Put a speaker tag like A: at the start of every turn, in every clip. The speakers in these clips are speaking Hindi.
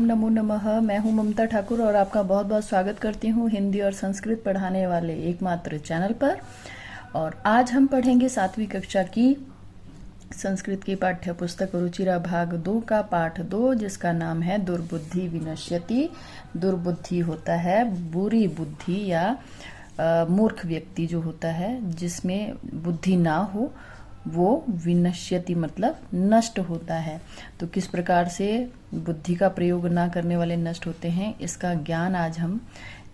A: नमो नमः। मैं हूं ममता ठाकुर और आपका बहुत बहुत स्वागत करती हूं हिंदी और संस्कृत पढ़ाने वाले एकमात्र चैनल पर। और आज हम पढ़ेंगे 7वीं कक्षा की संस्कृत की पाठ्य पुस्तक रुचिरा भाग 2 का पाठ 2, जिसका नाम है दुर्बुद्धि विनश्यति। दुर्बुद्धि होता है बुरी बुद्धि या मूर्ख व्यक्ति जो होता है, जिसमें बुद्धि ना हो, वो विनश्यति मतलब नष्ट होता है। तो किस प्रकार से बुद्धि का प्रयोग ना करने वाले नष्ट होते हैं, इसका ज्ञान आज हम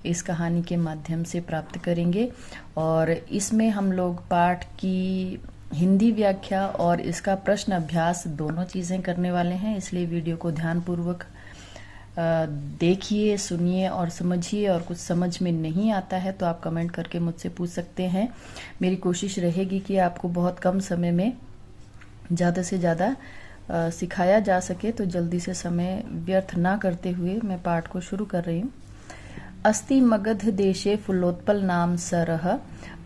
A: इस कहानी के माध्यम से प्राप्त करेंगे। और इसमें हम लोग पाठ की हिंदी व्याख्या और इसका प्रश्न अभ्यास दोनों चीजें करने वाले हैं, इसलिए वीडियो को ध्यानपूर्वक देखिए, सुनिए और समझिए। और कुछ समझ में नहीं आता है तो आप कमेंट करके मुझसे पूछ सकते हैं। मेरी कोशिश रहेगी कि आपको बहुत कम समय में ज़्यादा से ज़्यादा सिखाया जा सके, तो जल्दी से समय व्यर्थ ना करते हुए मैं पाठ को शुरू कर रही हूँ। अस्ति मगध देशे फुल्लोत्पल नाम सरह।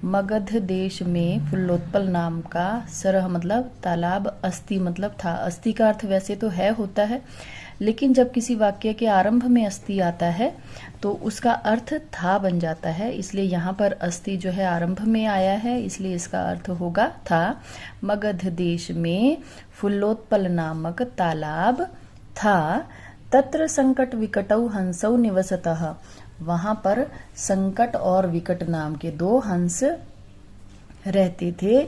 A: मगध देश में फुल्लोत्पल नाम का सरह मतलब तालाब, अस्ति मतलब था। अस्ति का अर्थ वैसे तो है होता है, लेकिन जब किसी वाक्य के आरंभ में अस्ति आता है तो उसका अर्थ था बन जाता है। इसलिए यहाँ पर अस्ति जो है आरंभ में आया है, इसलिए इसका अर्थ होगा था। मगध देश में फुल्लोत्पल नामक तालाब था। तत्र संकट विकटौ हंसौ निवसतः। वहां पर संकट और विकट नाम के 2 हंस रहते थे।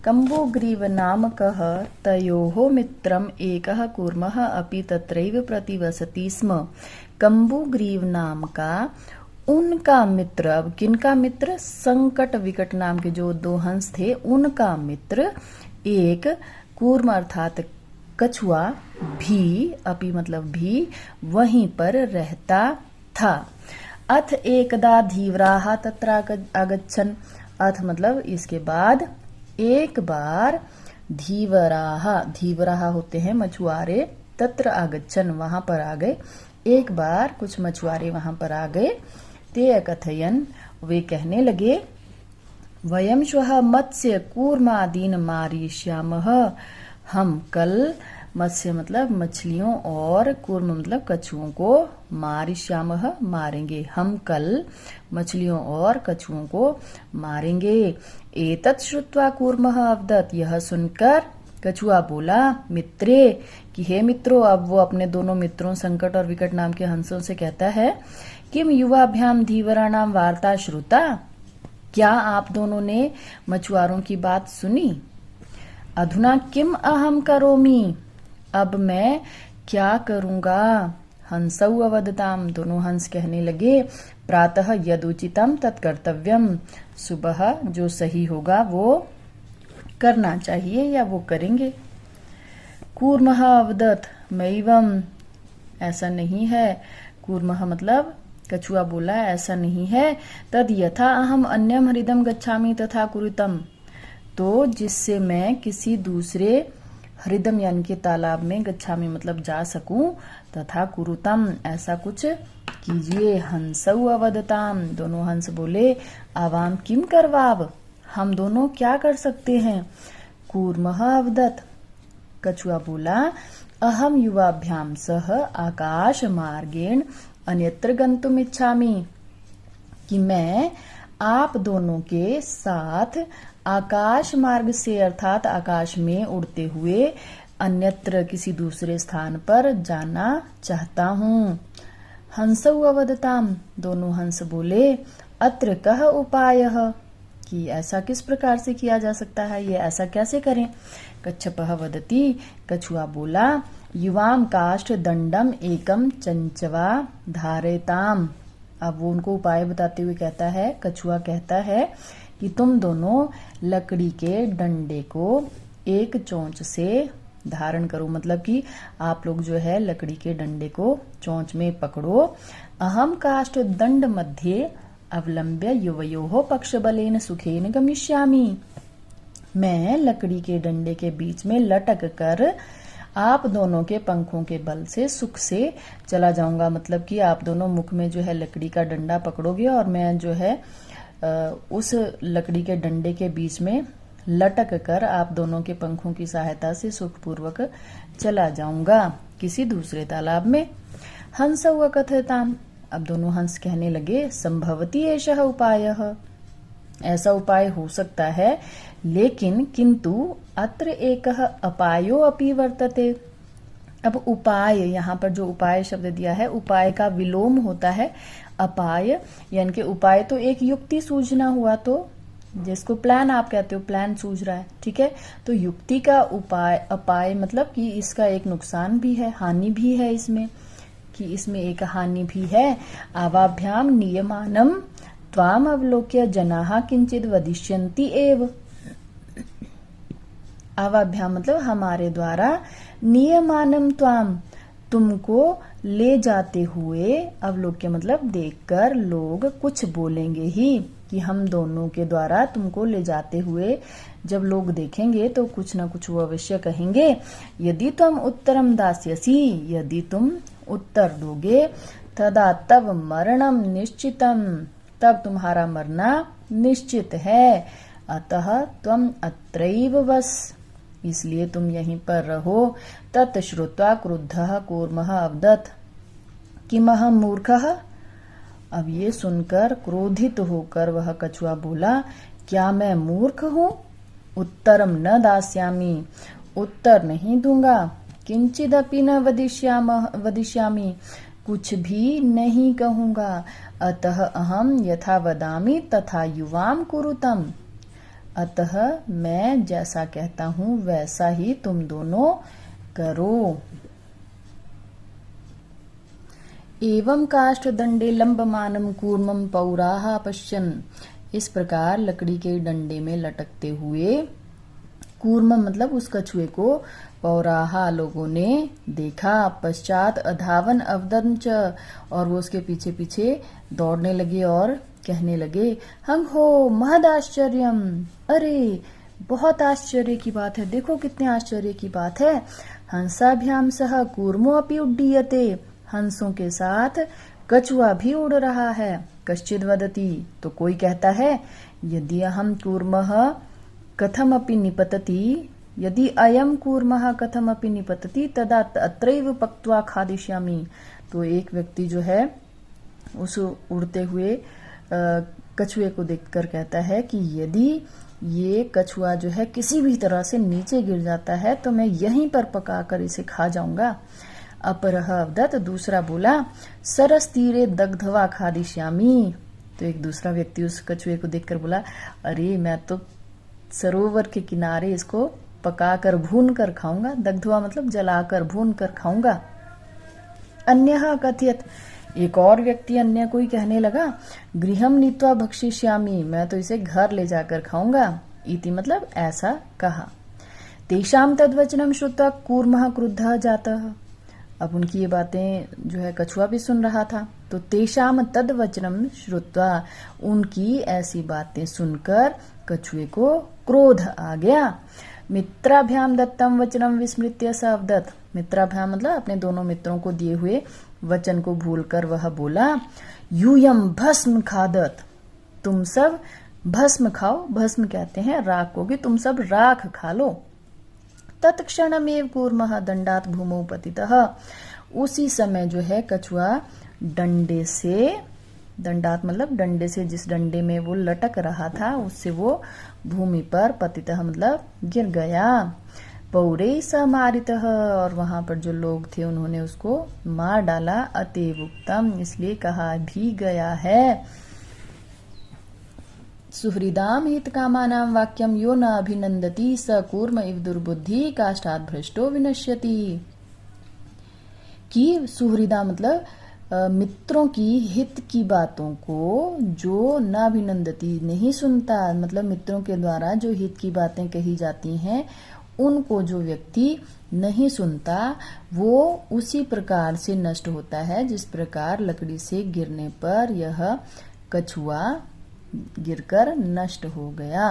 A: कम्बुग्रीव नामकः तयोः मित्रम् एकः कूर्मः अपि तत्रैव प्रतिवसति स्म। कम्बुग्रीव नाम का उनका मित्र, अब किनका मित्र? संकट विकट नाम के जो 2 हंस थे, उनका मित्र एक कूर्म अर्थात कछुआ भी, अपि मतलब भी, वहीं पर रहता था। अथ एकदा धीवराः तत्र आगच्छन्। अथ मतलब इसके बाद एक बार धीवराः, धीवराः होते हैं मछुआरे, तत्र आगच्छन् वहां पर आ गए। एक बार कुछ मछुआरे वहां पर आ गए। ते अकथयन् वे कहने लगे, वयं श्वः मत्स्य कूर्मादीन मारिष्यामः। हम कल मत्स्य मतलब मछलियों और कूर्म मतलब कछुओं को मारिष्यामः मारेंगे। हम कल मछलियों और कछुओं को मारेंगे। एतत् श्रुत्वा कूर्मः अवदत्। यह सुनकर कछुआ बोला मित्रे कि हे मित्रों। अब वो अपने दोनों मित्रों संकट और विकट नाम के हंसों से कहता है, किम युवाभ्याम धीवराणाम वार्ता श्रुता। क्या आप दोनों ने मछुआरों की बात सुनी? अधुना किम अहम करोमि। अब मैं क्या करूंगा? हंसौ अवदताम। दोनों हंस कहने लगे, प्रातः यदुचितम तत्कर्तव्यम। सुबह जो सही होगा वो करना चाहिए या वो करेंगे। कूर्मः अवदत् मैवम। ऐसा नहीं है। कूर्मः मतलब कछुआ बोला ऐसा नहीं है। तद यथा अहम अन्यम हृदम गच्छामि तथा कुरुतम। तो जिससे मैं किसी दूसरे हृदम यानी कि तालाब में, गच्छामि मतलब जा सकूं, तथा कुरुतम ऐसा कुछ कीजिए। हंसौ अवदताम। दोनों हंस बोले, आवाम किम करवाव। हम दोनों क्या कर सकते हैं? कूर्मः अवदत्। कछुआ बोला, अहम युवाभ्याम सह आकाश मार्गेण अन्यत्र गंतुम इच्छामि। कि मैं आप दोनों के साथ आकाश मार्ग से अर्थात आकाश में उड़ते हुए अन्यत्र किसी दूसरे स्थान पर जाना चाहता हूँ। हंसौ अवदताम। दोनों हंस बोले, अत्र कः उपायः। कि ऐसा किस प्रकार से किया जा सकता है, ये ऐसा कैसे करें? कच्छपः वदति। कछुआ बोला, युवाम काष्ठ दंडम एकम चंचवा धारेताम। अब वो उनको उपाय बताते हुए कहता है, कछुआ कहता है कि तुम दोनों लकड़ी के डंडे को एक चोंच से धारण करो। मतलब कि आप लोग जो है लकड़ी के डंडे को चोंच में पकड़ो। अहम काष्ठ दंड मध्ये अवलंब्य युवयोः पक्षबलेन सुखेन गमिष्यामि। मैं लकड़ी के डंडे के बीच में लटक कर आप दोनों के पंखों के बल से सुख से चला जाऊंगा। मतलब कि आप दोनों मुख में जो है लकड़ी का डंडा पकड़ोगे और मैं जो है उस लकड़ी के डंडे के बीच में लटक कर आप दोनों के पंखों की सहायता से सुखपूर्वक चला जाऊंगा किसी दूसरे तालाब में। हंसौ अकथयताम्। अब दोनों हंस कहने लगे संभवति एषः उपायः, ऐसा उपाय हो सकता है, लेकिन किंतु अत्र एकः अपायो अपि वर्तते। अब उपाय, यहाँ पर जो उपाय शब्द दिया है, उपाय का विलोम होता है अपाय, यानी कि उपाय तो एक युक्ति सूझना हुआ, तो जिसको प्लान आप कहते हो, प्लान सूझ रहा है, ठीक है। तो युक्ति का उपाय, अपाय मतलब कि इसका एक नुकसान भी है, हानि भी है इसमें, कि इसमें एक हानि भी है। आवाभ्याम नियमानम त्वाम अवलोक्य जनाः किंचित वदिष्यन्ति एव। आवाभ्याम मतलब हमारे द्वारा, नियमानम त्वाम तुमको ले जाते हुए, अवलोक्य मतलब देखकर, लोग कुछ बोलेंगे ही, कि हम दोनों के द्वारा तुमको ले जाते हुए जब लोग देखेंगे तो कुछ ना कुछ वो अवश्य कहेंगे। यदि तुम उत्तरम दास्यसि, यदि तुम उत्तर दोगे, तदा तब मरणम निश्चितम, तब तुम्हारा मरना निश्चित है। अतः तुम अत्रैव वस, इसलिए तुम यहीं पर रहो। तत् श्रुत्वा क्रुद्धः कूर्मः अवदत् किमहं मूर्खः। अब ये सुनकर क्रोधित होकर वह कछुआ बोला, क्या मैं मूर्ख हूँ? उत्तरम न दास्यामि, उत्तर नहीं दूंगा। किंचिदपि न वदिष्यामि, कुछ भी नहीं कहूंगा। अतः अहम यथा वदामि तथा युवाम कुरुतम, अतः मैं जैसा कहता हूं वैसा ही तुम दोनों करो। एवं काष्ठदंडे लंबमानम कूर्मम पौराः पश्यन्, इस प्रकार लकड़ी के डंडे में लटकते हुए, कूर्म मतलब उस कछुए को, पौराहा लोगों ने देखा। पश्चात अधावन अवदन् च, और वो उसके पीछे पीछे दौड़ने लगे और कहने लगे, हंग हो महदाश्चर्यम, अरे बहुत आश्चर्य की बात है, देखो कितने आश्चर्य की बात है। हंसाभ्याम सह कूर्मो अपि उड्डीयते, हंसों के साथ कछुआ भी उड़ रहा है। कश्चिद वदति, तो कोई कहता है, यदि अहम कूर्मः कथमपि निपतति, यदि अयम कूर्मः कथमपि निपतति तदा अत्रैव पक्त्वा खादिष्यामि। तो एक व्यक्ति जो है उस उड़ते हुए कछुए को देखकर कहता है कि यदि ये कछुआ जो है किसी भी तरह से नीचे गिर जाता है तो मैं यहीं पर पकाकर इसे खा जाऊंगा। अपरः अवदत्, दूसरा बोला, सरस तीरे दग्धवा खादिष्यामि। तो एक दूसरा व्यक्ति उस कछुए को देखकर बोला, अरे मैं तो सरोवर के किनारे इसको पकाकर भून कर खाऊंगा। दग्धवा मतलब जलाकर भून कर खाऊंगा। अन्यः कथयत्, एक और व्यक्ति अन्य कोई कहने लगा, गृहम नीत्वा भक्षिष्यामि, मैं तो इसे घर ले जाकर खाऊंगा। इति मतलब ऐसा कहा। तेषाम तद्वचनम श्रुत्वा कूर्मः क्रुद्धः जातः। अब उनकी ये बातें जो है कछुआ भी सुन रहा था। तो तेषाम तद्वचनम श्रुत्वा, उनकी ऐसी बातें सुनकर कछुए को क्रोध आ गया। मित्राभ्याम दत्तम वचनम विस्मृत्य स अवदत्, मित्राभ्याम मतलब अपने दोनों मित्रों को दिए हुए वचन को भूलकर वह बोला, यूयम भस्म खादत, तुम सब भस्म खाओ। भस्म कहते हैं राख को, कि तुम सब राख खा लो। तत्क्षणमेव कूर्मः दंडात भूमौ पतितः, उसी समय जो है कछुआ डंडे से, दंडात मतलब डंडे से, जिस डंडे में वो लटक रहा था उससे वो भूमि पर, पतितः मतलब गिर गया। पौरे समारितः, और वहां पर जो लोग थे उन्होंने उसको मार डाला। अतएव उक्तम, इसलिए कहा भी गया है। सुहृदाम हित कामानाम वाक्यम यो न अभिनंदति स कूर्म इव दुर्बुद्धि काष्ठात् भ्रष्टो विनश्यति। कि सुहृदा मतलब मित्रों की हित की बातों को जो न अभिनंदति नहीं सुनता, मतलब मित्रों के द्वारा जो हित की बातें कही जाती हैं उनको जो व्यक्ति नहीं सुनता वो उसी प्रकार से नष्ट होता है जिस प्रकार लकड़ी से गिरने पर यह कछुआ गिरकर नष्ट हो गया।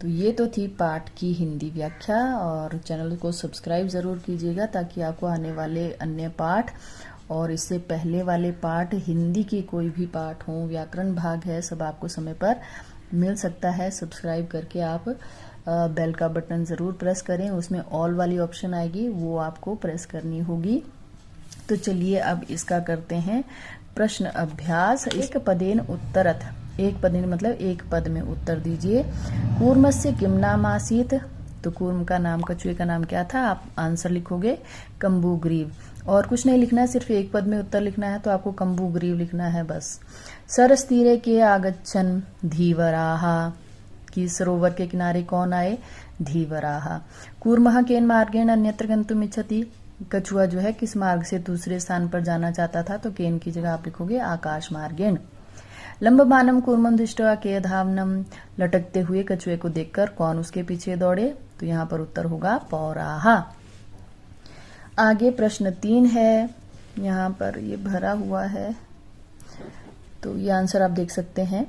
A: तो ये तो थी पाठ की हिंदी व्याख्या, और चैनल को सब्सक्राइब जरूर कीजिएगा ताकि आपको आने वाले अन्य पाठ और इससे पहले वाले पाठ, हिंदी की कोई भी पाठ हो, व्याकरण भाग है, सब आपको समय पर मिल सकता है। सब्सक्राइब करके आप बेल का बटन जरूर प्रेस करें, उसमें ऑल वाली ऑप्शन आएगी वो आपको प्रेस करनी होगी तो चलिए अब इसका करते हैं प्रश्न अभ्यास। एक पदेन उत्तरत, एक पदेन मतलब एक पद में उत्तर दीजिए। कूर्मस्य किम नाम आसीत, तो कूर्म का नाम, कछुए का नाम क्या था? आप आंसर लिखोगे कम्बुग्रीव, और कुछ नहीं लिखना है, सिर्फ एक पद में उत्तर लिखना है, तो आपको कम्बुग्रीव लिखना है बस। सरस्तीरे के आगच्छन धीवराहा, कि सरोवर के किनारे कौन आए? धीवराहा। कूर्मः केन मार्गेण अन्यत्र गन्तुम् इच्छति, कछुआ जो है किस मार्ग से दूसरे स्थान पर जाना चाहता था? तो केन की जगह आप लिखोगे आकाश मार्गेण। लंबमानम कूर्मं दृष्ट्वा के धावनम, लटकते हुए कछुए को देखकर कौन उसके पीछे दौड़े? तो यहाँ पर उत्तर होगा पौराहा। आगे प्रश्न 3 है, यहाँ पर ये भरा हुआ है, तो ये आंसर आप देख सकते हैं।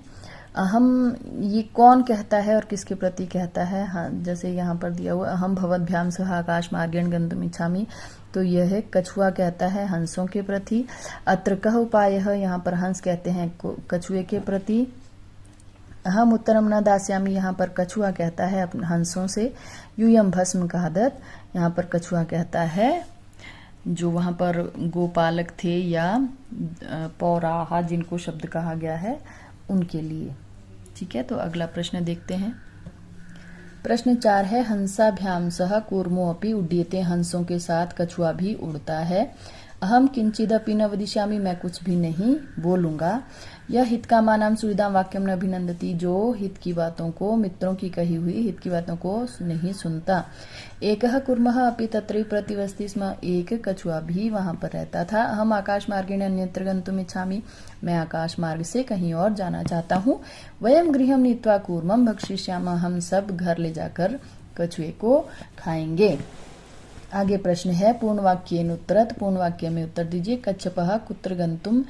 A: अहम, ये कौन कहता है और किसके प्रति कहता है? हाँ, जैसे यहाँ पर दिया हुआ अहम भवद्भ्याम सह आकाश मार्गेण गन्तुम् इच्छामि, तो यह कछुआ कहता है हंसों के प्रति। अत्र कः उपायः, यहाँ पर हंस कहते हैं कछुए के प्रति। अहम उत्तरम न दास्यामि, यहाँ पर कछुआ कहता है अपने हंसों से। यूयम भस्म खादत, यहाँ पर कछुआ कहता है जो वहां पर गोपालक थे या पौराहा जिनको शब्द कहा गया है उनके लिए। ठीक है, तो अगला प्रश्न देखते हैं। प्रश्न 4 है, हंसाभ्याम सह कूर्मो अपि उड्डीयते, हंसों के साथ कछुआ भी उड़ता है। अहम किंचिदपि न वदिष्यामि, मैं कुछ भी नहीं बोलूंगा। यह हितकामानां सुहृदां वाक्यम न अभिनंदति, जो हित की बातों को, मित्रों की कही हुई हित की बातों को नहीं सुनता। एकः कूर्मः अपि तत्रैव प्रतिवसति स्म, एक कछुआ भी वहां पर रहता था। हम आकाश मार्गेण अन्यत्र गन्तुम् इच्छामि, मैं आकाश मार्ग से कहीं और जाना चाहता हूँ। वयम गृहं नीत्वा कूर्मं भक्षिष्यामः, हम सब घर ले जाकर कछुए को खाएंगे। आगे प्रश्न है, पूर्ण वाक्येन उत्तरत, पूर्ण वाक्य में उत्तर दीजिए। कच्छपः कुत्र गन्तुम्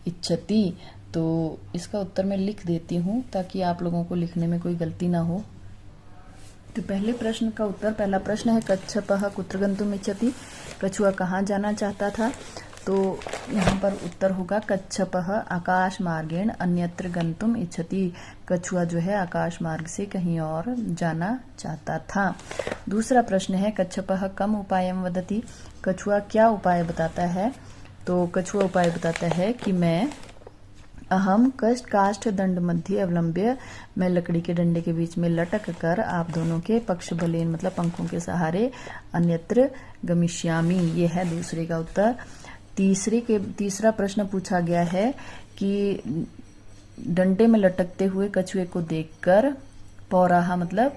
A: इच्छति, तो इसका उत्तर मैं लिख देती हूँ ताकि आप लोगों को लिखने में कोई गलती ना हो। तो पहले प्रश्न का उत्तर, पहला प्रश्न है कच्छपः कुत्र गन्तुम् इच्छति, कछुआ कहाँ जाना चाहता था? तो यहाँ पर उत्तर होगा कच्छपः आकाश मार्गेण अन्यत्र गन्तुम् इच्छति, कछुआ जो है आकाश मार्ग से कहीं और जाना चाहता था। दूसरा प्रश्न है, कच्छपः कम उपायम वदति, कछुआ क्या उपाय बताता है? तो कछुआ उपाय बताता है कि मैं अहम कष्ट काष्ठ दंड मध्य अवलंब्य, मैं लकड़ी के डंडे के बीच में लटक कर आप दोनों के पक्ष बलेन मतलब पंखों के सहारे अन्यत्र गमिष्यामि, ये है दूसरे का उत्तर। तीसरा प्रश्न पूछा गया है कि डंडे में लटकते हुए कछुए को देखकर पौराहा मतलब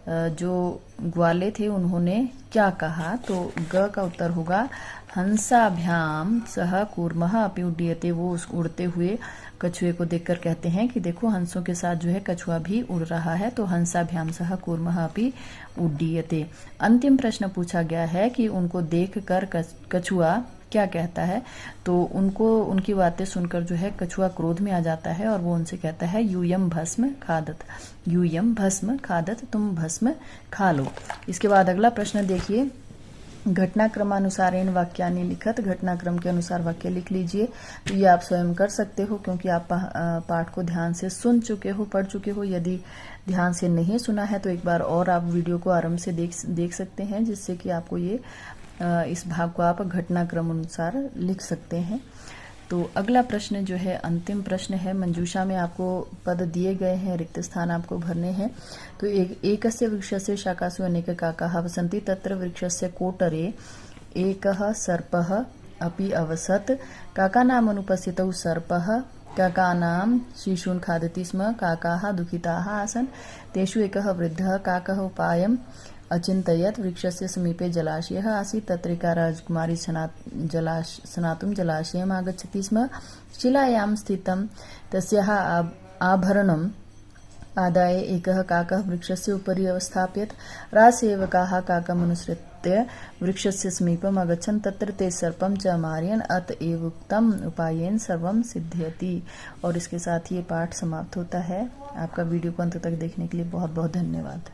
A: जो ग्वाले थे उन्होंने क्या कहा? तो ग का उत्तर होगा हंसाभ्याम सह कूर्मः अपि उड्डीयते, वो उस उड़ते हुए कछुए को देखकर कहते हैं कि देखो हंसों के साथ जो है कछुआ भी उड़ रहा है, तो हंसाभ्याम सह कूर्मः अपि उड्डीयते। अंतिम प्रश्न पूछा गया है कि उनको देखकर कछुआ क्या कहता है? तो उनको, उनकी बातें सुनकर जो है कछुआ क्रोध में आ जाता है और वो उनसे कहता है यूयम भस्म खादत, यूयम भस्म खादत, तुम भस्म खा लो। इसके बाद अगला प्रश्न देखिए, घटनाक्रमानुसारेण वाक्यानि लिखत, घटनाक्रम के अनुसार वाक्य लिख लीजिए। तो ये आप स्वयं कर सकते हो क्योंकि आप पाठ को ध्यान से सुन चुके हो, पढ़ चुके हो। यदि ध्यान से नहीं सुना है तो एक बार और आप वीडियो को आराम से देख सकते हैं, जिससे कि आपको ये इस भाग को आप घटनाक्रम अनुसार लिख सकते हैं। तो अगला प्रश्न जो है अंतिम प्रश्न है, मंजूषा में आपको पद दिए गए हैं, रिक्त स्थान आपको भरने हैं। तो एकस्य वृक्षस्य शाखासु अनेक काकाः वसन्ति, तत्र वृक्षस्य कोटरे एकः सर्पः अपि अवसत्, काकानाम् अनुपस्थितौ सर्पः काकानां शिशून् खादति स्म, काकाः दुःखिताः आसन्, तेषु एकः वृद्धः काकः उपायम् अचिन्तयत्, वृक्षस्य समीपे जलाशयः आसीत्, तत्रैका राजकुमारी स्नातुं जलाशयम् आगच्छति स्म, शिलायां स्थितं तस्याः आभरणम् आदाय एकः काकः वृक्षस्य उपरि अवस्थापयत्, राजसेवकाः काकमनुसृत्य वृक्षस्य समीपम् अगच्छन्, तत्र ते सर्पं च मारयन्, अत एव उक्तम् उपायेन सर्वं सिद्ध्यति। और इसके साथ ही ये पाठ समाप्त होता है। आपका वीडियो को अंत तक देखने के लिए बहुत बहुत धन्यवाद।